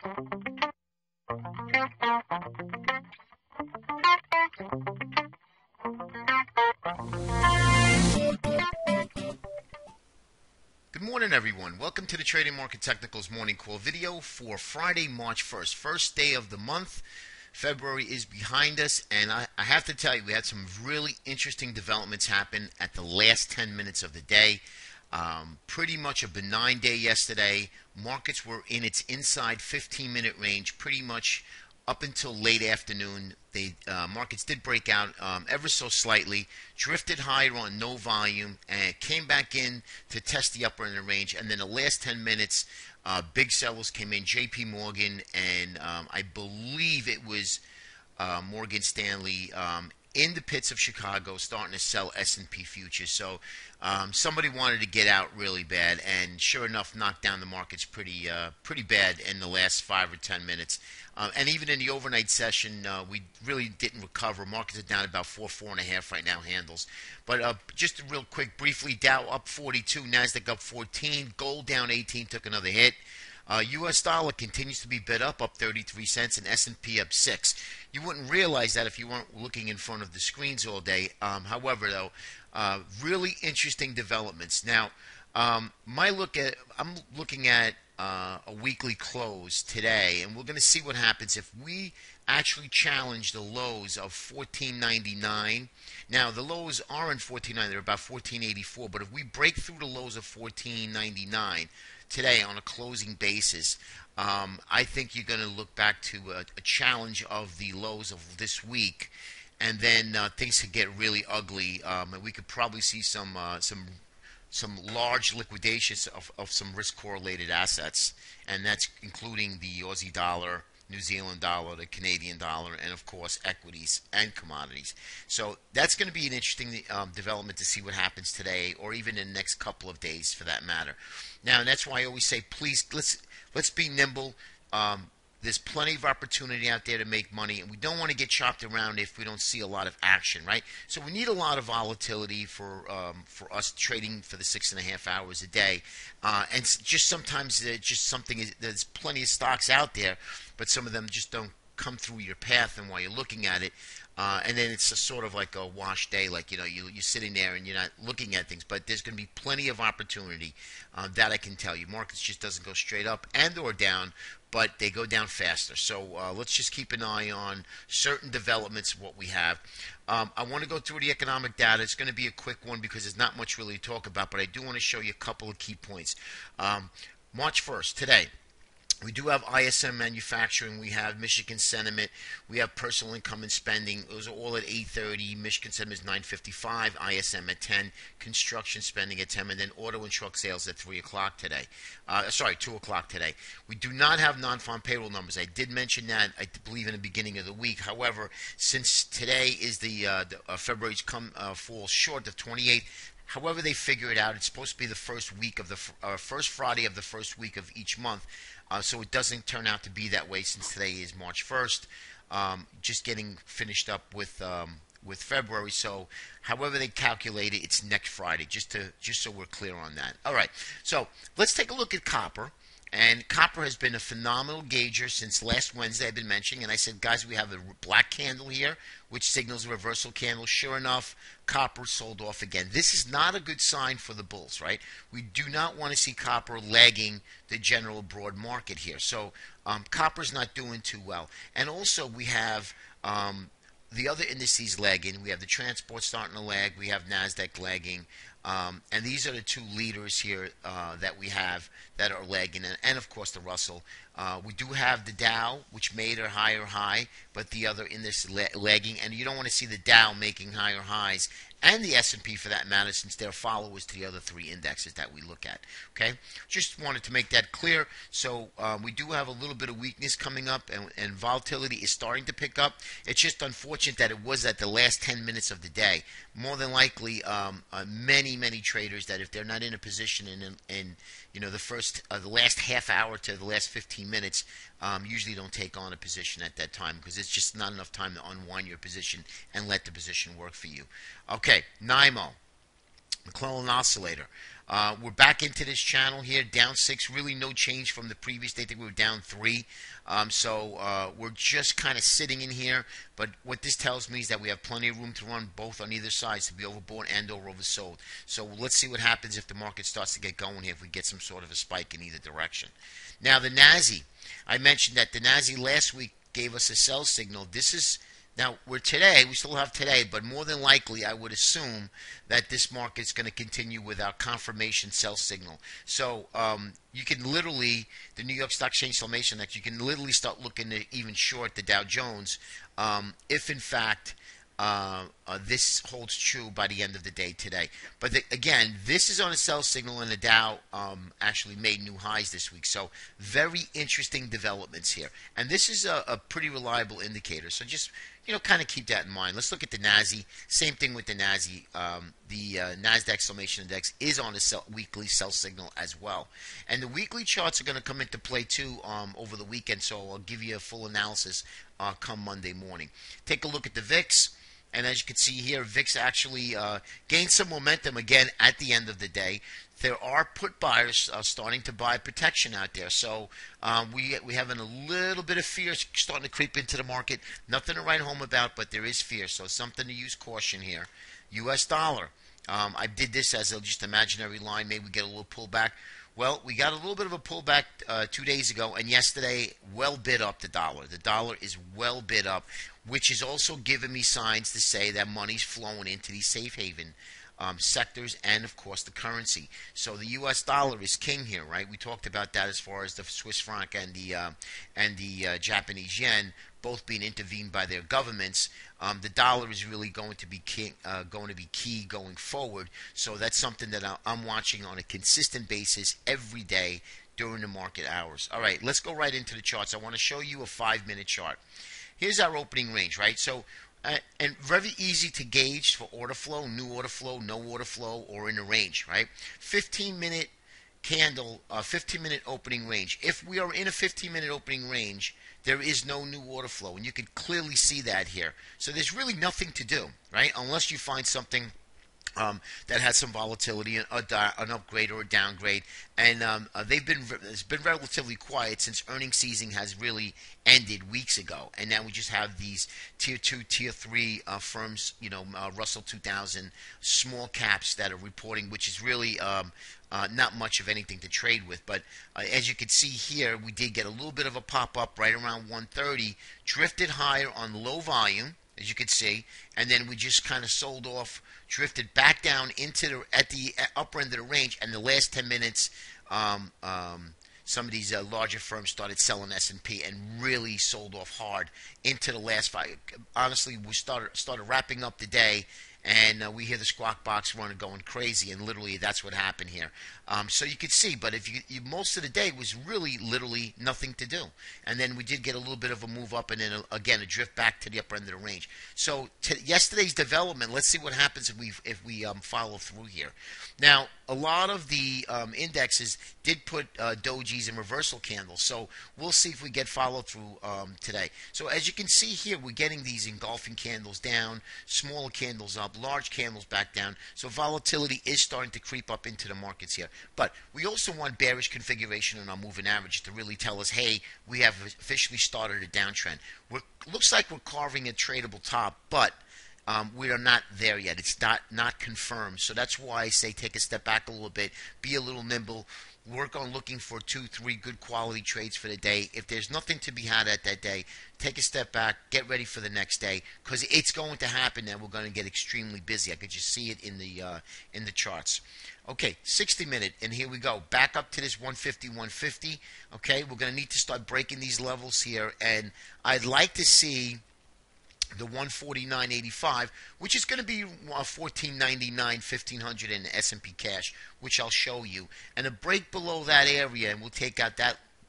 Good morning, everyone. Welcome to the Trading Market Technicals morning call video for Friday, March 1st, first day of the month. February is behind us, and I have to tell you, we had some really interesting developments happen at the last 10 minutes of the day. Pretty much a benign day yesterday. Markets were in its inside 15-minute range pretty much up until late afternoon. Markets did break out ever so slightly, drifted higher on no volume, and came back in to test the upper end of the range. And then the last 10 minutes, big sellers came in, J.P. Morgan, and I believe it was Morgan Stanley in the pits of Chicago, starting to sell S&P futures. So somebody wanted to get out really bad, and sure enough, knocked down the markets pretty bad in the last 5 or 10 minutes. And even in the overnight session, we really didn't recover. Markets are down about 4.5 right now, handles. But just real quick, briefly, Dow up 42, NASDAQ up 14, gold down 18, took another hit. U.S. dollar continues to be bid up 33 cents, and S&P up 6. You wouldn't realize that if you weren't looking in front of the screens all day. However, though, really interesting developments. Now, I'm looking at a weekly close today, and we're going to see what happens if we actually challenge the lows of 14.99. Now, the lows are in 14.9; they're about 14.84. But if we break through the lows of 14.99 today on a closing basis, I think you're going to look back to a challenge of the lows of this week, and then things could get really ugly, and we could probably see some large liquidations of some risk-correlated assets, and that's including the Aussie dollar, New Zealand dollar, the Canadian dollar, and of course equities and commodities. So that's going to be an interesting development to see what happens today, or even in the next couple of days for that matter. Now, and that's why I always say, please, let's be nimble. There's plenty of opportunity out there to make money, and we don't want to get chopped around if we don't see a lot of action, right? So we need a lot of volatility for us trading for the 6.5 hours a day, and just sometimes just something. There's plenty of stocks out there, but some of them just don't come through your path, and while you're looking at it, and then it's a sort of like a wash day, like you're sitting there and you're not looking at things. But there's going to be plenty of opportunity, that I can tell you. Markets just doesn't go straight up and or down, but they go down faster. So let's just keep an eye on certain developments of what we have. I want to go through the economic data. It's going to be a quick one because there's not much really to talk about, but I do want to show you a couple of key points. March 1st, today, we do have ISM manufacturing, we have Michigan sentiment, we have personal income and spending. Those are all at 8:30. Michigan sentiment is 9:55, ISM at 10, construction spending at 10, and then auto and truck sales at 3 o'clock today. 2 o'clock today. We do not have non-farm payroll numbers. I did mention that, I believe, in the beginning of the week. However, since today is the February's falls short of 28th. However they figure it out, it's supposed to be the first week of the first Friday of the first week of each month. So it doesn't turn out to be that way since today is March 1st. Just getting finished up with February. So however they calculate it, it's next Friday. Just so we're clear on that. All right. So let's take a look at copper. And copper has been a phenomenal gauger since last Wednesday. I've been mentioning, and I said, guys, we have a black candle here, which signals a reversal candle. Sure enough, copper sold off again. This is not a good sign for the bulls, right? We do not want to see copper lagging the general broad market here. So copper's not doing too well. And also we have the other indices lagging. We have the transport starting to lag. We have NASDAQ lagging. And these are the two leaders here that we have that are lagging, and of course the Russell. We do have the Dow, which made a higher high, but the other index lagging, and you don't want to see the Dow making higher highs, and the S&P for that matter, since they're followers to the other three indexes that we look at. Okay, just wanted to make that clear. So we do have a little bit of weakness coming up, and volatility is starting to pick up. It's just unfortunate that it was at the last 10 minutes of the day. More than likely, many traders that if they're not in a position in the last half hour to the last 15 minutes, usually don't take on a position at that time because it's just not enough time to unwind your position and let the position work for you. Okay, NYMO, McClellan Oscillator. We're back into this channel here, down 6. Really no change from the previous day. I think we were down 3. So we're just kind of sitting in here. But what this tells me is that we have plenty of room to run both on either side to be overbought and or oversold. So let's see what happens if the market starts to get going here, if we get some sort of a spike in either direction. Now the NASI, I mentioned that the NASI last week gave us a sell signal. This is now we still have today, but more than likely I would assume that this market's going to continue with our confirmation sell signal. So you can literally, the New York Stock Exchange Summation Index, you can literally start looking to even short the Dow Jones if in fact this holds true by the end of the day today. But again, this is on a sell signal, and the Dow actually made new highs this week. So very interesting developments here. And this is a pretty reliable indicator. So just, kind of keep that in mind. Let's look at the NASI. Same thing with the NASI. The NASDAQ Summation Index is on a weekly sell signal as well. And the weekly charts are going to come into play too over the weekend. So I'll give you a full analysis come Monday morning. Take a look at the VIX. And as you can see here, VIX actually gained some momentum again at the end of the day. There are put buyers starting to buy protection out there. So we having a little bit of fear starting to creep into the market. Nothing to write home about, but there is fear. So something to use caution here. U.S. dollar. I did this as a just imaginary line. Maybe we get a little pullback. Well, we got a little bit of a pullback 2 days ago, and yesterday, well bid up the dollar. The dollar is well bid up, which is also giving me signs to say that money's flowing into these safe haven sectors and, of course, the currency. So the U.S. dollar is king here, right? We talked about that as far as the Swiss franc and the Japanese yen both being intervened by their governments. The dollar is really going to be key going forward. So that's something that I'm watching on a consistent basis every day during the market hours. All right, let's go right into the charts. I want to show you a 5-minute chart. Here's our opening range, right? So and very easy to gauge for order flow, new order flow, no order flow, or in a range, right? 15-minute candle, 15-minute opening range. If we are in a 15-minute opening range, there is no new order flow, and you can clearly see that here. So there's really nothing to do, right? Unless you find something that has some volatility, an upgrade or a downgrade, and it's been relatively quiet since earnings season has really ended weeks ago, and now we just have these tier 2, tier 3 firms, Russell 2000 small caps that are reporting, which is really not much of anything to trade with. But as you can see here, we did get a little bit of a pop up right around 130, drifted higher on low volume, as you can see, and then we just kind of sold off, drifted back down into at the upper end of the range, and the last 10 minutes some of these larger firms started selling S&P and really sold off hard into the last 5. Honestly, we started wrapping up the day, and we hear the squawk box running, going crazy, and literally that's what happened here. So you could see, but if you most of the day was really literally nothing to do, and then we did get a little bit of a move up, and then again a drift back to the upper end of the range. So yesterday's development, let's see what happens if we follow through here. Now, a lot of the indexes did put dojis and reversal candles, so we'll see if we get follow through today. So as you can see here, we're getting these engulfing candles down, smaller candles up, large candles back down. So volatility is starting to creep up into the markets here. But we also want bearish configuration on our moving average to really tell us, hey, we have officially started a downtrend. Looks like we're carving a tradable top, but we are not there yet. It's not confirmed. So that's why I say take a step back a little bit, be a little nimble, work on looking for 2, 3 good quality trades for the day. If there's nothing to be had at that day, take a step back, get ready for the next day, because it's going to happen and we're going to get extremely busy. I could just see it in the charts. Okay, 60-minute, and here we go. Back up to this 150, 150. Okay, we're going to need to start breaking these levels here, and I'd like to see the 149.85, which is going to be 1499, 1500 in S&P cash, which I'll show you, and a break below that area, and we'll take out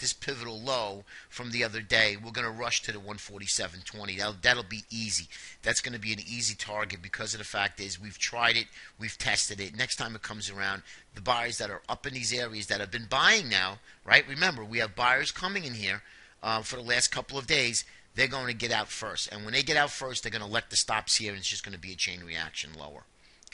this pivotal low from the other day. We're going to rush to the 147.20. That'll be easy. That's going to be an easy target because of the fact is we've tried it, we've tested it. Next time it comes around, the buyers that are up in these areas that have been buying now, right? Remember, we have buyers coming in here for the last couple of days. They're going to get out first. And when they get out first, they're going to let the stops here, and it's just going to be a chain reaction lower.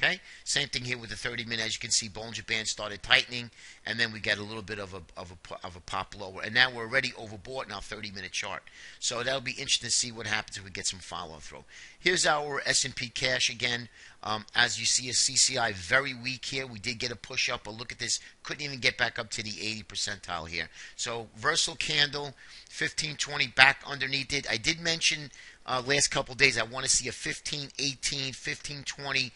Okay, same thing here with the 30-minute. As you can see, Bollinger Band started tightening, and then we get a little bit of a pop lower, and now we're already overbought in our 30-minute chart. So that'll be interesting to see what happens if we get some follow through. Here's our S&P cash again. As you see, a CCI very weak here. We did get a push up, but look at this. Couldn't even get back up to the 80 percentile here. So reversal candle, 1520 back underneath it. I did mention last couple days I want to see a 1518, 1520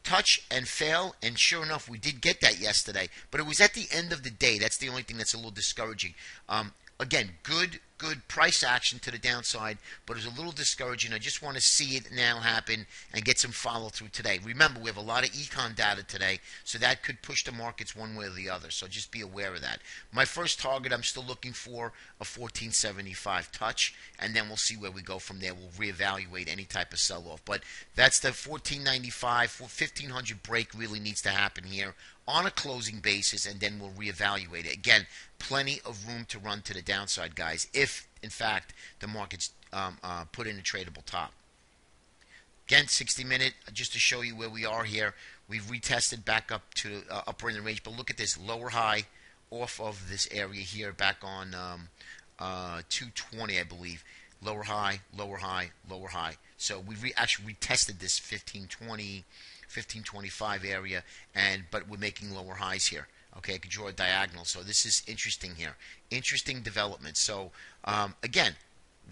touch and fail, and sure enough we did get that yesterday, but it was at the end of the day. That's the only thing that's a little discouraging. Again, good price action to the downside, but it was a little discouraging. I just want to see it now happen and get some follow through today. Remember, we have a lot of econ data today, so that could push the markets one way or the other, so just be aware of that. My first target, I'm still looking for a 1475 touch, and then we'll see where we go from there. We'll reevaluate any type of sell-off, but that's the 1495, 1500 break really needs to happen here on a closing basis, and then we'll reevaluate it. Again, plenty of room to run to the downside, guys, if, in fact, the market's put in a tradable top. Again, 60-minute, just to show you where we are here. We've retested back up to upper in the range, but look at this lower high off of this area here back on 220, I believe. Lower high, lower high, lower high. So we actually retested this 1520, 1525 area, but we're making lower highs here. Okay, I could draw a diagonal. So this is interesting here. Interesting development. So again,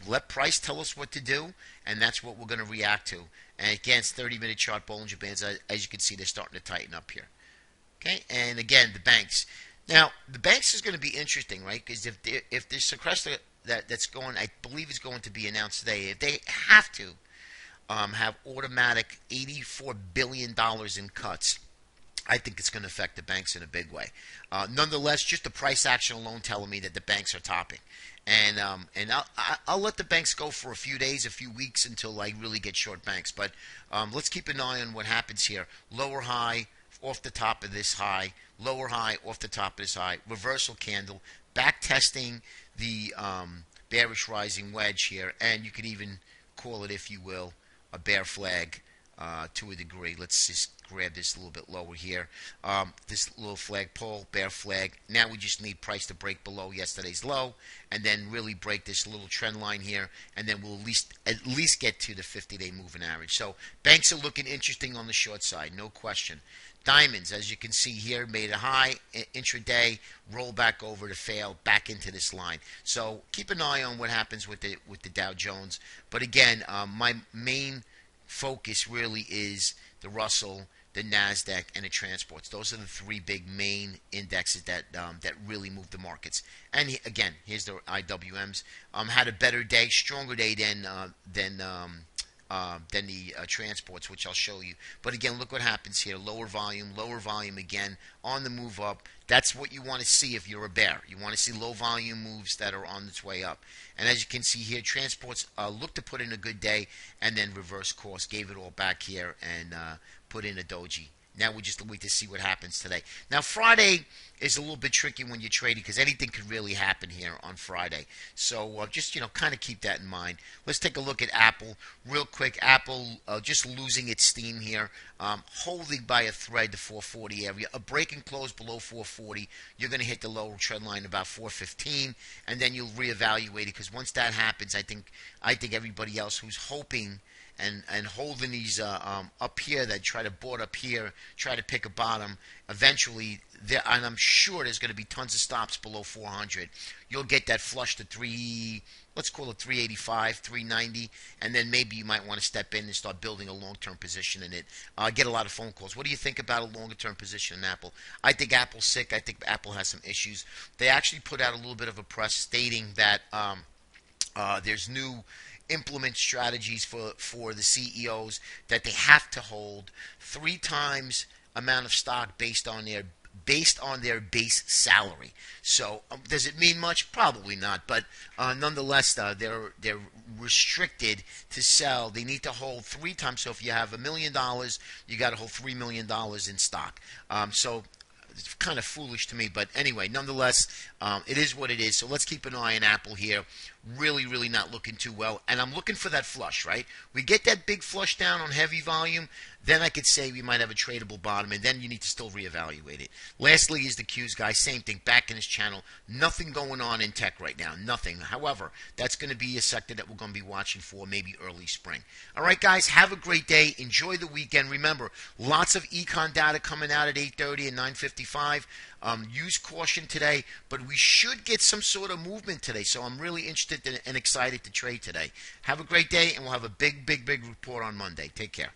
let price tell us what to do, and that's what we're going to react to. And again, it's 30-minute chart Bollinger Bands. As you can see, they're starting to tighten up here. Okay, and again, the banks. Now, the banks is going to be interesting, right? Because if there's sequester that's going, I believe is going to be announced today, if they have to have automatic $84 billion in cuts, I think it's going to affect the banks in a big way. Nonetheless, just the price action alone telling me that the banks are topping. And I'll let the banks go for a few days, a few weeks until I really get short banks. But let's keep an eye on what happens here. Lower high off the top of this high. Lower high off the top of this high. Reversal candle. Back testing the bearish rising wedge here. And you could even call it, if you will, a bear flag to a degree. Let's just grab this a little bit lower here. This little flag pull, bear flag. Now we just need price to break below yesterday's low, and then really break this little trend line here, and then we'll at least get to the 50-day moving average. So banks are looking interesting on the short side, no question. Diamonds, as you can see here, made a high intraday, roll back over to fail, back into this line. So keep an eye on what happens with the Dow Jones. But again, my main focus really is the Russell, the NASDAQ, and the transports. Those are the three big main indexes that really move the markets. And again, here's the IWMs. Had a better day, stronger day than the transports, which I'll show you. But again, look what happens here. Lower volume again, on the move up. That's what you want to see if you're a bear. You want to see low volume moves that are on its way up. And as you can see here, transports look to put in a good day, and then reverse course, gave it all back here, and put in a doji. Now we just wait to see what happens today. Now Friday is a little bit tricky when you're trading because anything could really happen here on Friday. So just kind of keep that in mind. Let's take a look at Apple real quick. Apple just losing its steam here, holding by a thread the 440 area. A break and close below 440, you're going to hit the lower trend line about 415, and then you'll reevaluate it because once that happens, I think everybody else who's hoping and holding these up here, that try to board up here, try to pick a bottom, eventually, and I'm sure there's going to be tons of stops below 400. You'll get that flush to let's call it 385, 390, and then maybe you might want to step in and start building a long-term position in it. I get a lot of phone calls. What do you think about a longer-term position in Apple? I think Apple's sick. I think Apple has some issues. They actually put out a little bit of a press stating that there's new implement strategies for the CEOs that they have to hold 3 times amount of stock based on their base salary. So does it mean much? Probably not, but nonetheless, they're restricted to sell. They need to hold 3 times. So if you have $1 million, you got to hold $3 million in stock. So It's kind of foolish to me, but anyway, nonetheless, it is what it is. So let's keep an eye on Apple here. Really, really not looking too well. And I'm looking for that flush, right? We get that big flush down on heavy volume, then I could say we might have a tradable bottom, and then you need to still reevaluate it. Lastly is the Qs, guys. Same thing, back in his channel. Nothing going on in tech right now. Nothing. However, that's going to be a sector that we're going to be watching for maybe early spring. All right, guys, have a great day. Enjoy the weekend. Remember, lots of econ data coming out at 8:30 and 9:55. Use caution today, but we should get some sort of movement today. So I'm really interested and excited to trade today. Have a great day, and we'll have a big report on Monday. Take care.